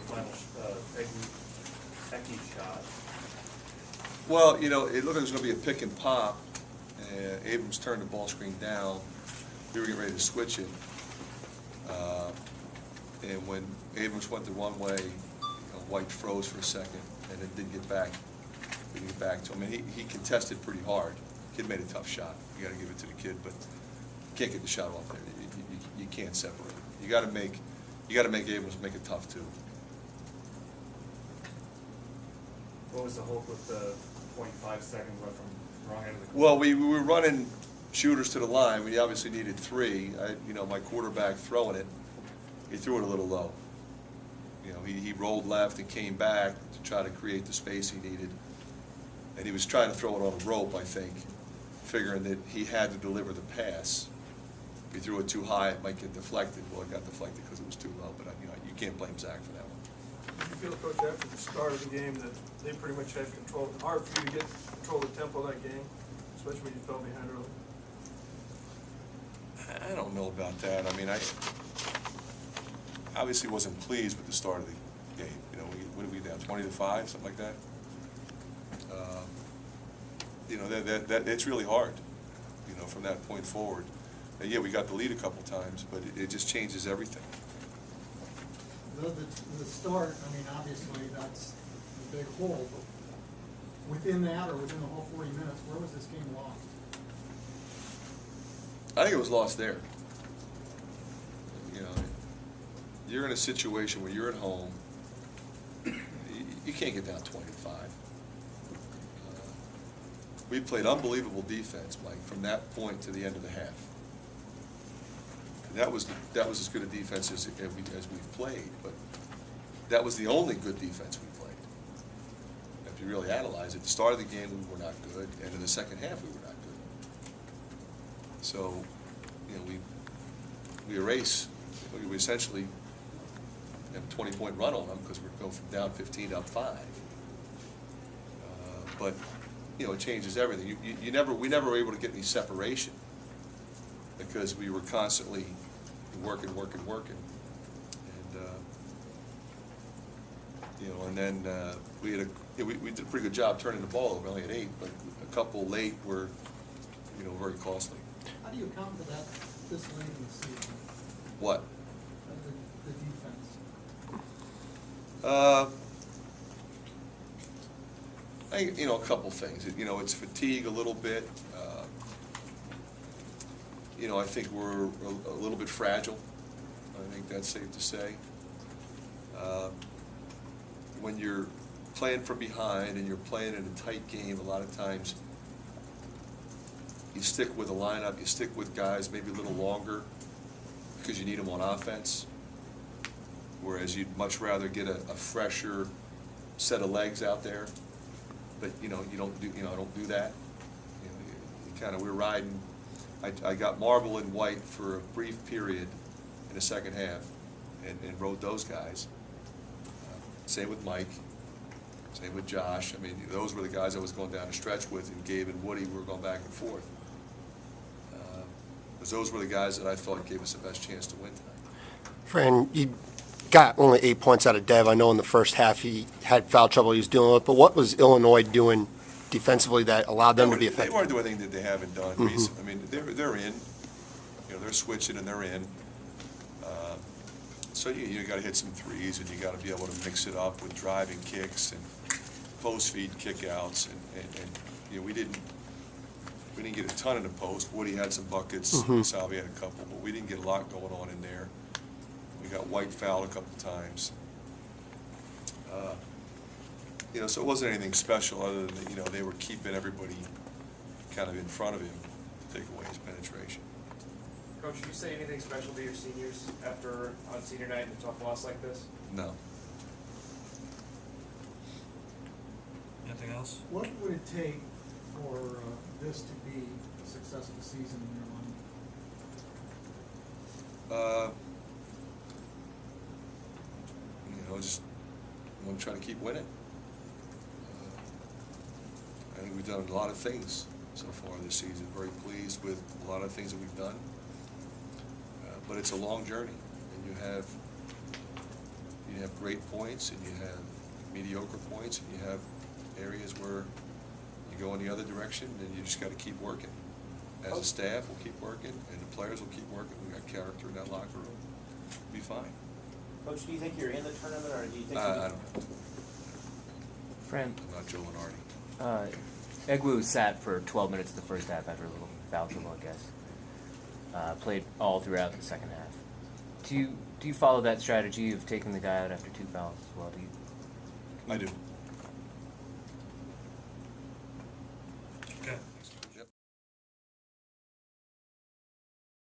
final Ecky shot? Well, you know, it looked like it was going to be a pick and pop. Abrams turned the ball screen down. We were getting ready to switch it. And when Abrams went the one way, White froze for a second and then didn't get back to him. I mean, he contested pretty hard. Kid made a tough shot. You got to give it to the kid, but you can't get the shot off there. You can't separate. You got to make Abrams make it tough too. What was the hope with the 0.5 seconds left from wrong end of the court? Well, we were running shooters to the line. We obviously needed three. My quarterback throwing it, he threw it a little low. He rolled left and came back to try to create the space he needed. And he was trying to throw it on a rope, I think, figuring that he had to deliver the pass. If he threw it too high, it might get deflected. Well, it got deflected because it was too low, but you can't blame Zach for that one. Did you feel, Coach, after the start of the game that they pretty much had control? Hard for you to get control of the tempo of that game, especially when you fell behind early? I don't know about that. I mean, I obviously wasn't pleased with the start of the game. What did we down, 20-5, something like that? That it's really hard, from that point forward. And yeah, we got the lead a couple times, but it just changes everything. The start, I mean, obviously that's a big hole, but within that or within the whole 40 minutes, where was this game lost? I think it was lost there. You're in a situation where you're at home. You can't get down 25. We played unbelievable defense, Mike, from that point to the end of the half. And that was as good a defense as we've played, but that was the only good defense we played. If you really analyze it, at the start of the game we were not good, and in the second half we were not good. So, we essentially have a 20-point run on them because we're going from down 15 to up 5. But it changes everything. We never were able to get any separation because we were constantly working, and and then we did a pretty good job turning the ball over. We only had 8, but a couple late were very costly. How do you account for that this late in the season? What? The defense. I think, a couple things. It's fatigue a little bit. I think we're a little bit fragile. I think that's safe to say. When you're playing from behind and you're playing in a tight game, a lot of times you stick with a lineup, you stick with guys maybe a little longer because you need them on offense, whereas you'd much rather get a fresher set of legs out there. But you don't do that. We're riding. I got Marble and White for a brief period in the second half, and rode those guys. Same with Mike. Same with Josh. I mean, those were the guys I was going down the stretch with, and Gabe and Woody were going back and forth. Because those were the guys that I thought gave us the best chance to win tonight. Fran, you got only 8 points out of Dev. I know in the first half he had foul trouble he was dealing with, but what was Illinois doing defensively that allowed them to be effective? They weren't doing anything that they haven't done recently. I mean, they're in. They're switching and they're in. So you got to hit some threes, and you got to be able to mix it up with driving kicks and post feed kickouts, and we didn't get a ton in the post. Woody had some buckets. Salvi had a couple, but we didn't get a lot going on in there. We got White fouled a couple times. So it wasn't anything special other than they were keeping everybody kind of in front of him to take away his penetration. Coach, did you say anything special to your seniors on senior night in a tough loss like this? No. Anything else? What would it take for this to be a successful season in your mind? Just want to try to keep winning. I think we've done a lot of things so far this season. Very pleased with a lot of things that we've done. But it's a long journey, and You have great points, and you have mediocre points, and you have areas where you go in the other direction, and you just got to keep working. As a staff, we'll keep working, and the players will keep working. We got character in that locker room. Be fine. Coach, do you think you're in the tournament, or do you think? I don't know. Fran, I'm not Joe Lenardi. Egwu sat for 12 minutes in the first half after a little foul trouble, I guess. Played all throughout the second half. Do you follow that strategy of taking the guy out after 2 fouls as well? Do you? I do.